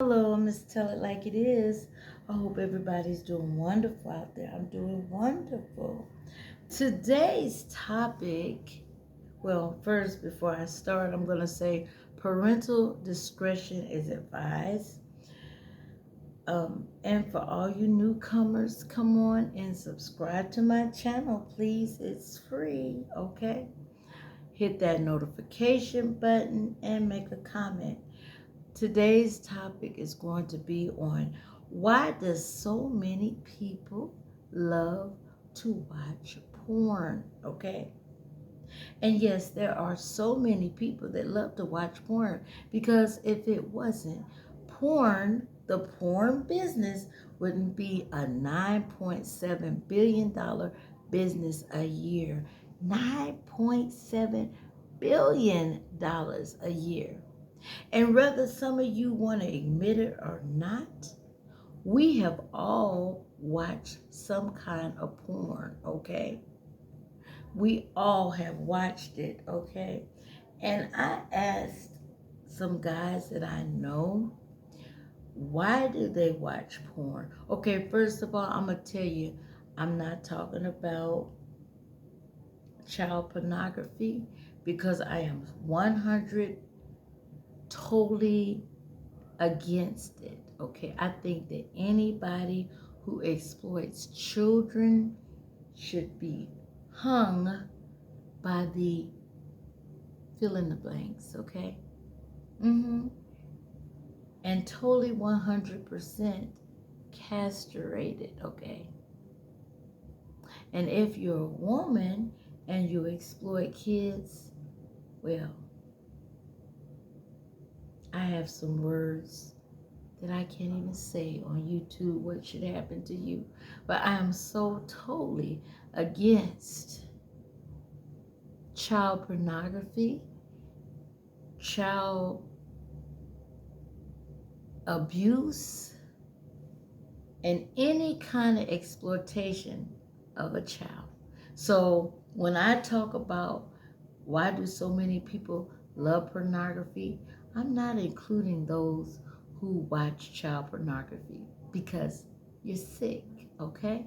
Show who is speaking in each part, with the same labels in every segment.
Speaker 1: Hello, I'm Miss Tell It Like It Is. I hope everybody's doing wonderful out there. I'm doing wonderful. Today's topic, well, first, before I start, I'm going to say parental discretion is advised. And for all you newcomers, come on and subscribe to my channel, please. It's free, okay? Hit that notification button and make a comment. Today's topic is going to be on why does so many people love to watch porn, okay? And yes, there are so many people that love to watch porn because if it wasn't porn, the porn business wouldn't be a $9.7 billion business a year. $9.7 billion a year. And whether some of you want to admit it or not, we have all watched some kind of porn, okay? We all have watched it, okay? And I asked some guys that I know, why do they watch porn? Okay, first of all, I'm going to tell you, I'm not talking about child pornography because I am 100 totally against it, okay? I think that anybody who exploits children should be hung by the fill in the blanks, okay? And totally 100% castrated, okay? And if you're a woman and you exploit kids, well, I have some words that I can't even say on YouTube what should happen to you. But I am so totally against child pornography, child abuse, and any kind of exploitation of a child. So when I talk about why do so many people love pornography, I'm not including those who watch child pornography because you're sick, okay?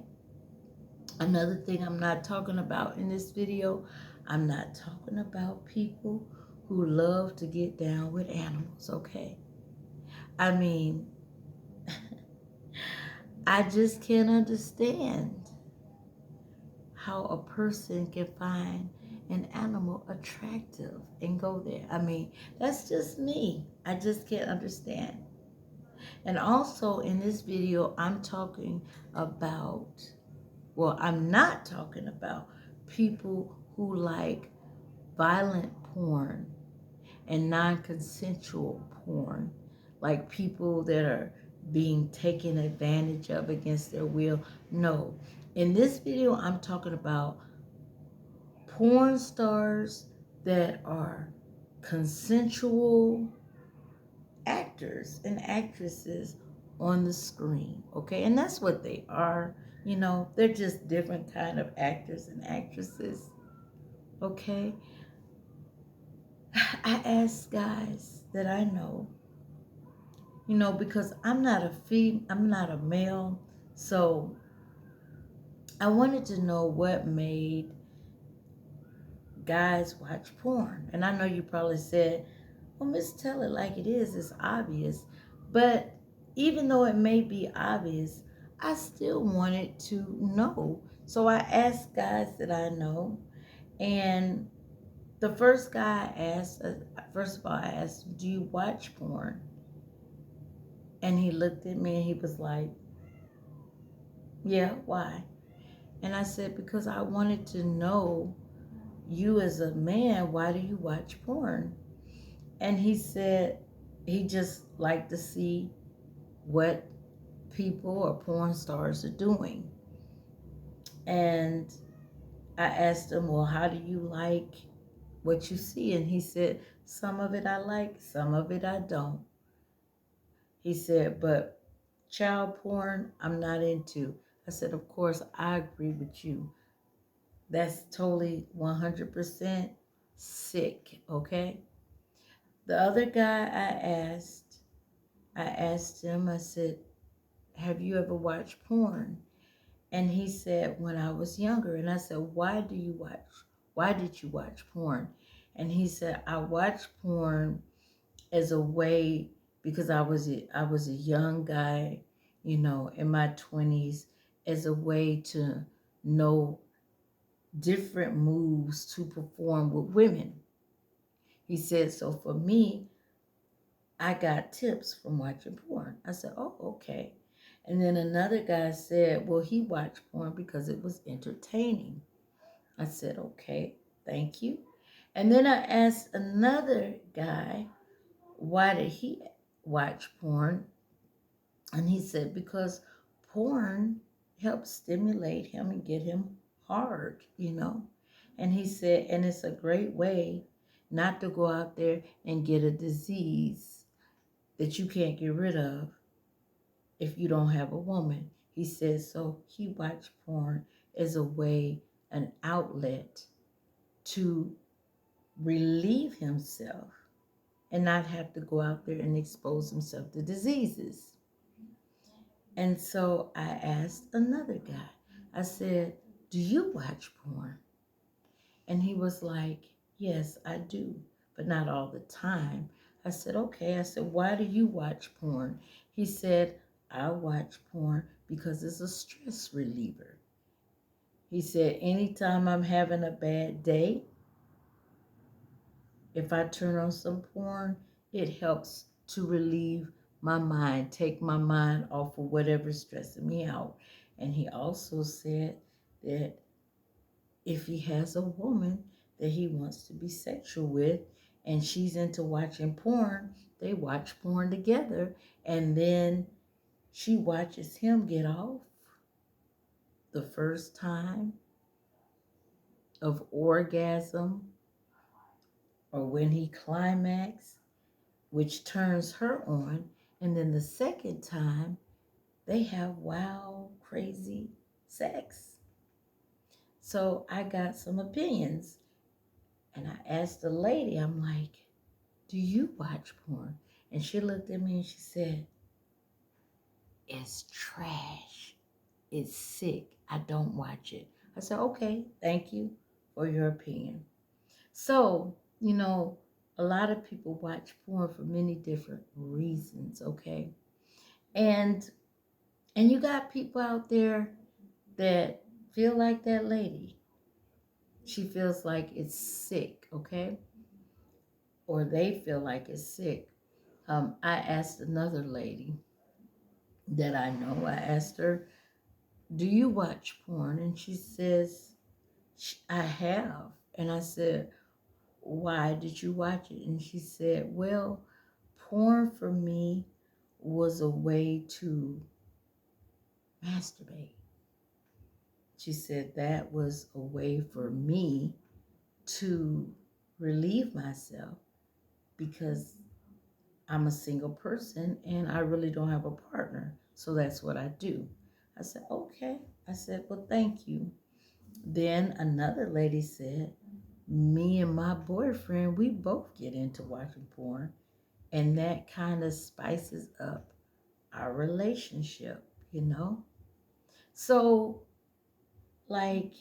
Speaker 1: Another thing I'm not talking about in this video, I'm not talking about people who love to get down with animals, okay? I mean, I just can't understand how a person can find an animal attractive and go there. I mean, that's just me. I just can't understand. And also in this video, I'm talking about, well, I'm not talking about people who like violent porn and non-consensual porn, like people that are being taken advantage of against their will. No. In this video, I'm talking about porn stars that are consensual actors and actresses on the screen, okay? And that's what they are, you know, they're just different kind of actors and actresses, okay? I ask guys that I know, you know, because I'm not a male, so I wanted to know what made guys watch porn. And I know you probably said, well, Miss Tell It Like It Is, it's obvious. But even though it may be obvious, I still wanted to know. So I asked guys that I know. And the first guy I asked, first of all, I asked, do you watch porn? And he looked at me and he was like, yeah, why? And I said, because I wanted to know, you as a man, why do you watch porn? And he said he just liked to see what people or porn stars are doing. And I asked him, well, how do you like what you see? And he said, some of it I like, some of it I don't. He said, but child porn, I'm not into. I said, of course, I agree with you. That's totally 100% sick, okay? The other guy I asked, I asked him, I said, have you ever watched porn? And he said, when I was younger. And I said, why did you watch porn? And he said, I watched porn as a way, because I was a young guy, in my 20s, as a way to know different moves to perform with women. He said, so for me, I got tips from watching porn. I said, oh, okay. And then another guy said, well, he watched porn because it was entertaining. I said, okay, thank you. And then I asked another guy, why did he watch porn? And he said, because porn helps stimulate him and get him hard. And he said, and it's a great way not to go out there and get a disease that you can't get rid of if you don't have a woman. He said, so he watched porn as a way, an outlet to relieve himself and not have to go out there and expose himself to diseases. And so I asked another guy, I said, do you watch porn? And he was like, yes, I do, but not all the time. I said, okay. I said, why do you watch porn? He said, I watch porn because it's a stress reliever. He said, anytime I'm having a bad day, if I turn on some porn, it helps to relieve my mind, take my mind off of whatever's stressing me out. And he also said that if he has a woman that he wants to be sexual with and she's into watching porn, they watch porn together, and then she watches him get off the first time of orgasm or when he climax, which turns her on. And then the second time, they have wild, crazy sex. So I got some opinions. And I asked the lady, I'm like, do you watch porn? And she looked at me and she said, it's trash. It's sick. I don't watch it. I said, okay, thank you for your opinion. So, a lot of people watch porn for many different reasons, okay? And you got people out there that feel like that lady. She feels like it's sick, okay? Or they feel like it's sick. I asked another lady that I know, I asked her, do you watch porn? And she says, I have. And I said, why did you watch it? And she said, well, porn for me was a way to masturbate. She said that was a way for me to relieve myself because I'm a single person and I really don't have a partner. So that's what I do. I said, okay. I said, well, thank you. Then another lady said, me and my boyfriend, we both get into watching porn, and that kind of spices up our relationship. So, like,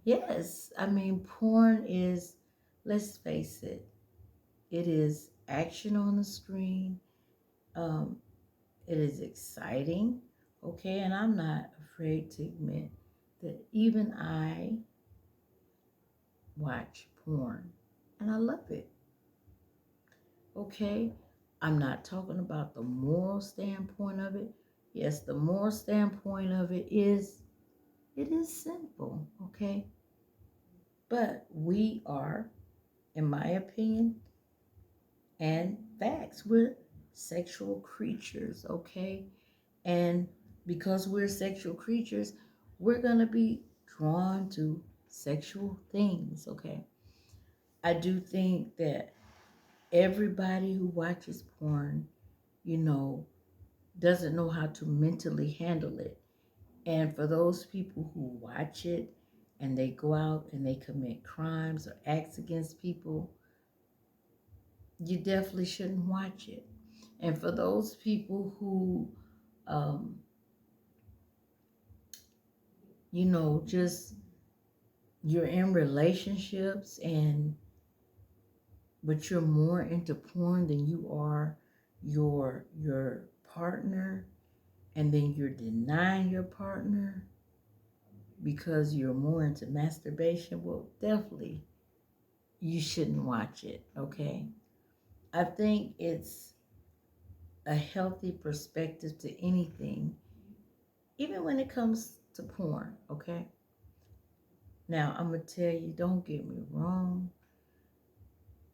Speaker 1: yes, I mean, porn is, let's face it, it is action on the screen. Um, it is exciting, okay? And I'm not afraid to admit that even I watch porn and I love it, okay? I'm not talking about the moral standpoint of it. Yes, the moral standpoint of it is simple, okay? But we are, in my opinion, and facts, we're sexual creatures, okay? And because we're sexual creatures, we're going to be drawn to sexual things, okay? I do think that everybody who watches porn, you know, doesn't know how to mentally handle it. And for those people who watch it and they go out and they commit crimes or acts against people, you definitely shouldn't watch it. And for those people who, um, just you're in relationships and but you're more into porn than you are your partner, and then you're denying your partner because you're more into masturbation, well, definitely you shouldn't watch it, okay? I think it's a healthy perspective to anything, even when it comes to porn, okay? Now, I'm going to tell you, don't get me wrong.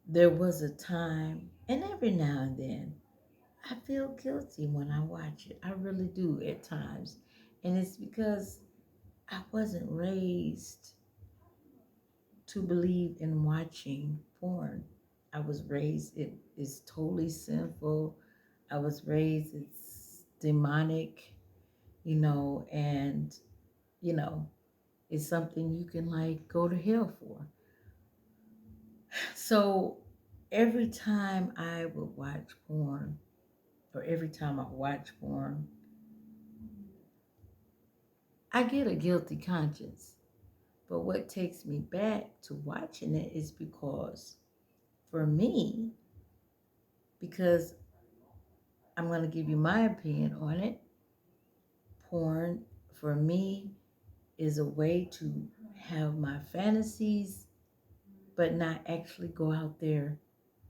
Speaker 1: There was a time, and every now and then, I feel guilty when I watch it. I really do at times. And it's because I wasn't raised to believe in watching porn. I was raised, it is totally sinful. I was raised, it's demonic, and, you know, it's something you can like go to hell for. So every time I would watch porn, or every time I watch porn, I get a guilty conscience. But what takes me back to watching it is because, for me, because I'm going to give you my opinion on it, porn, for me, is a way to have my fantasies, but not actually go out there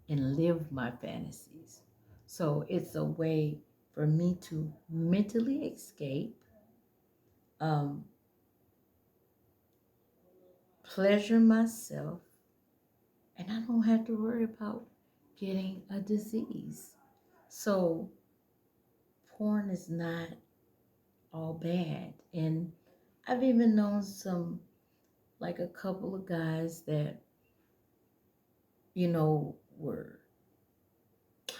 Speaker 1: and live my fantasies. So it's a way for me to mentally escape, um, pleasure myself, and I don't have to worry about getting a disease. So porn is not all bad. And I've even known like a couple of guys that, were,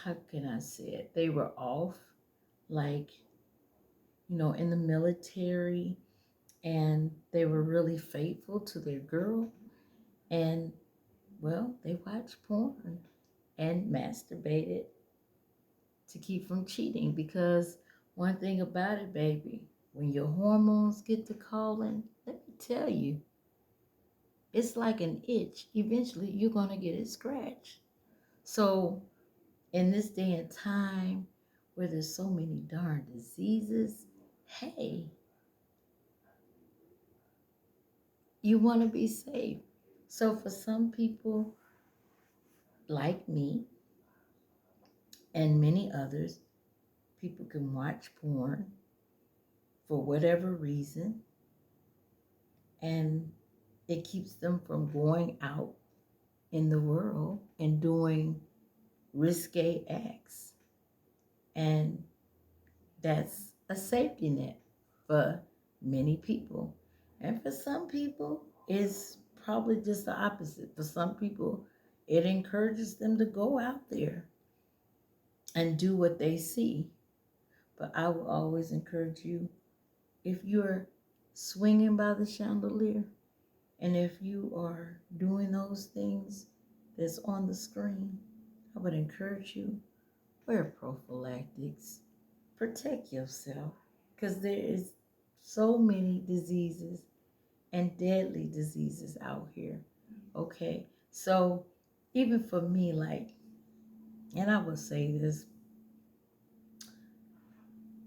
Speaker 1: how can I say it? They were off, like, in the military, and they were really faithful to their girl. And, well, they watched porn and masturbated to keep from cheating, because one thing about it, baby, when your hormones get to calling, let me tell you, it's like an itch. Eventually, you're going to get it scratched. So, in this day and time where there's so many darn diseases, hey, you want to be safe. So, for some people like me and many others, people can watch porn for whatever reason, and it keeps them from going out in the world and doing risque acts. And that's a safety net for many people. And for some people, it's probably just the opposite. For some people, it encourages them to go out there and do what they see. But I will always encourage you, if you're swinging by the chandelier, and if you are doing those things that's on the screen, I would encourage you, wear prophylactics. Protect yourself, because there is so many diseases and deadly diseases out here. Okay, so even for me, like, and I will say this,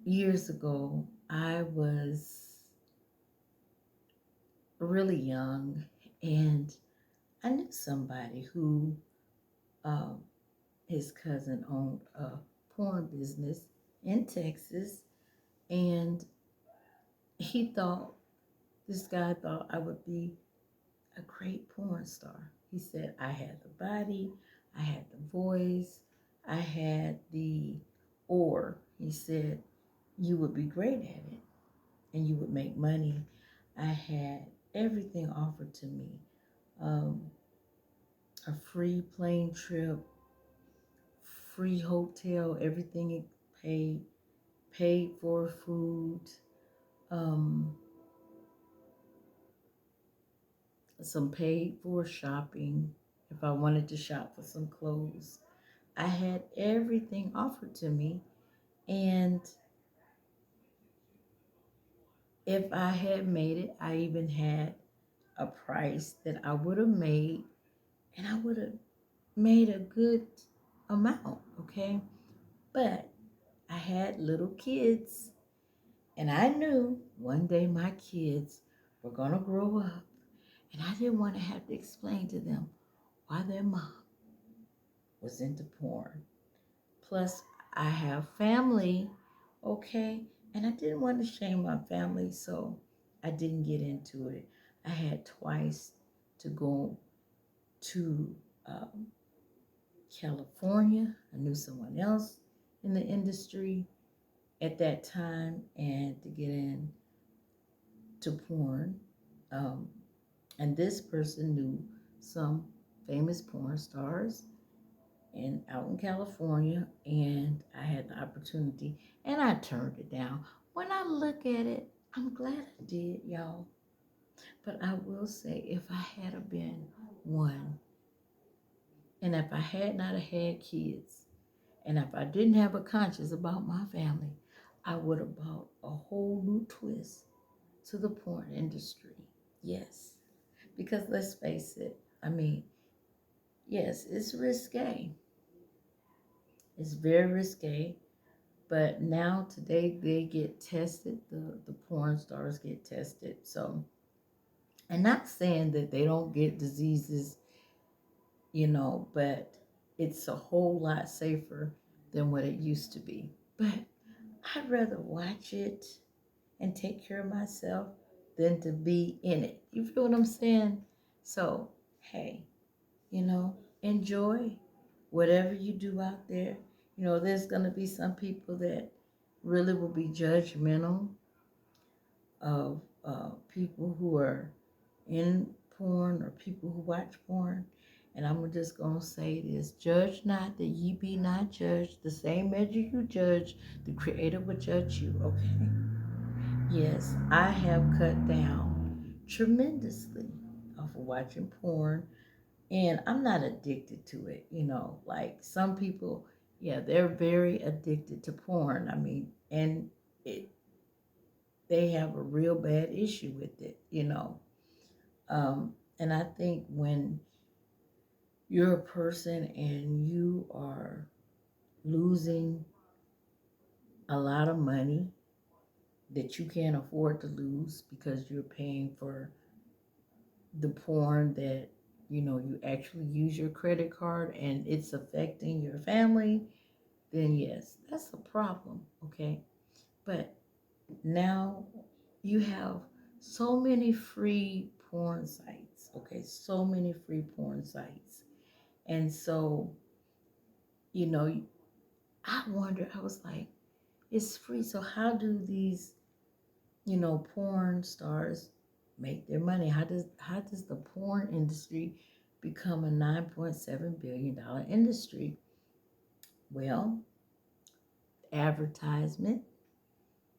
Speaker 1: years ago, I was really young, and I knew somebody who, um, his cousin owned a porn business in Texas, and he thought, this guy thought I would be a great porn star. He said I had the body, I had the voice, I had he said, you would be great at it and you would make money. I had everything offered to me, um, a free plane trip, free hotel, everything paid, paid for food, um, some paid for shopping if I wanted to shop for some clothes. I had everything offered to me. And if I had made it, I even had a price that I would have made, and I would have made a good amount, okay? But I had little kids, and I knew one day my kids were going to grow up, and I didn't want to have to explain to them why their mom was into porn. Plus, I have family, okay? And I didn't want to shame my family, so I didn't get into it. I had twice to go to um, California. I knew someone else in the industry at that time, and to get in to porn. Um, and this person knew some famous porn stars out in California, and I had the opportunity, and I turned it down. When I look at it, I'm glad I did, y'all. But I will say, if I had have been one, and if I had not have had kids, and if I didn't have a conscience about my family, I would have brought a whole new twist to the porn industry. Yes, because let's face it, I mean, yes, it's risque. It's very risque. But now today they get tested. The porn stars get tested. So, and not saying that they don't get diseases, but it's a whole lot safer than what it used to be. But I'd rather watch it and take care of myself than to be in it. You feel what I'm saying? So, hey, enjoy whatever you do out there. There's going to be some people that really will be judgmental of people who are in porn or people who watch porn. And I'm just going to say this: judge not, that ye be not judged. The same measure you judge, the Creator will judge you, okay? Yes, I have cut down tremendously off of watching porn, and I'm not addicted to it. Like some people, yeah, they're very addicted to porn. I mean, and it, they have a real bad issue with it. And I think when you're a person and you are losing a lot of money that you can't afford to lose because you're paying for the porn that you actually use your credit card and it's affecting your family, then yes, that's a problem, okay? But now you have so many free porn sites, okay? So many free porn sites. And so, you know, I wonder, I was like, it's free. So how do these, porn stars make their money? How does the porn industry become a $9.7 billion industry? Well, advertisement.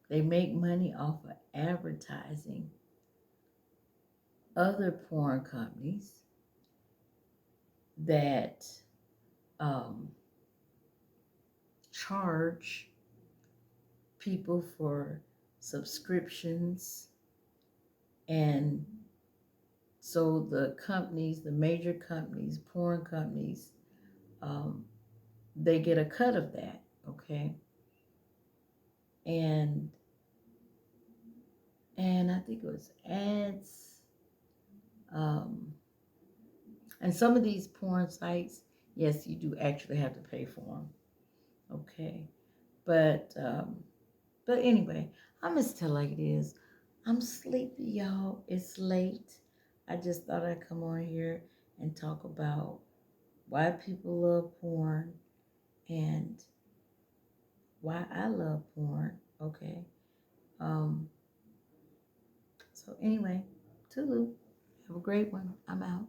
Speaker 1: They make money off of advertising other porn companies that um, charge people for subscriptions. And so the companies, the major companies, porn companies, um, they get a cut of that, okay? And I think it was ads. Um, and some of these porn sites, yes, you do actually have to pay for them, okay? But anyway, I'm just tell like it is. I'm sleepy, y'all. It's late. I just thought I'd come on here and talk about why people love porn and why I love porn. Okay. Um. So anyway, Tulu. Have a great one. I'm out.